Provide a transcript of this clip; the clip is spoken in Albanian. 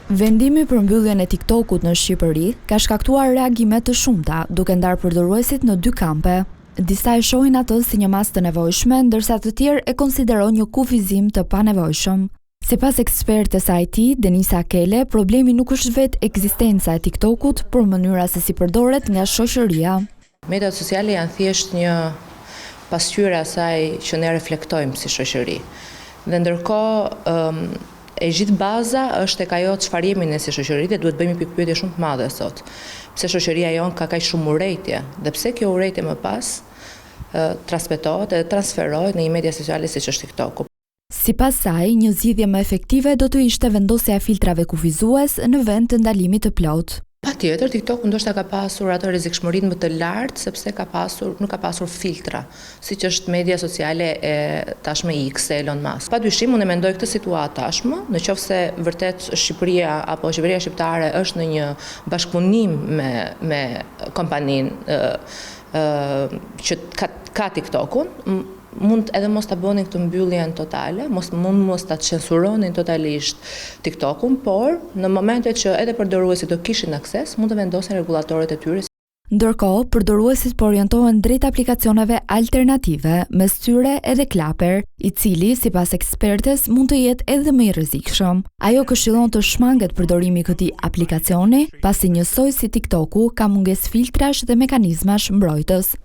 Vendimi për mbylljen e TikTokut në Shqipëri ka shkaktuar reagime të shumta, duke ndarë përdoruesit në dy kampe. Disa e shohin atë si një masë të nevojshme, ndërsa të tjerë e konsiderojnë një kufizim të panevojshëm. Sipas ekspertes IT, Denisa Kele, problemi nuk është vetë ekzistenca e TikTokut, por mënyra se si përdoret nga shoqëria. Mediat sociale janë thjesht një pasqyrë e asaj që ne reflektojmë si shoqëri. Dhe ndërkohë e gjithë baza është tek ajo çfarë jemi ne si shoqëri dhe duhet bëjmë një pikpyetje shumë të madhe sot. Pse shoqëria jon ka kaq shumë urrejtje dhe pse kjo urrejtje më pas transmetohet dhe transferohet në një media sociale siç është TikToku. Sipas saj, një zgjidhje më efektive do të ishte vendosja e filtrave kufizues në vend të ndalimit të plotë. Patjetër, TikToku ndoshta ka pasur atë rrezikshmërinë më të lartë sepse nuk ka pasur filtra, siç është media sociale e tashme X e Elon Musk. Padyshim, unë mendoj këtë situatë tashmë, nëse vërtet Shqipëria apo qeveria shqiptare është në një bashkëpunim me kompaninë që ka TikTokun, mund edhe mos ta bënin këtë mbylljen totale, mos ta censuronin totalisht TikTokun, por në momentet që edhe përdoruesit do kishin akses, mund të vendosin rregullatorët e tyre. Ndërkohë, përdoruesit po orientohen drejt aplikacioneve alternative, mes tyre edhe Klaper, i cili, sipas ekspertes, mund të jetë edhe më i rrezikshëm. Ajo këshillon të shmanget përdorimi i këtij aplikacioni, pasi njësoj si TikToku ka mungesë filtrash dhe mekanizmash mbrojtës.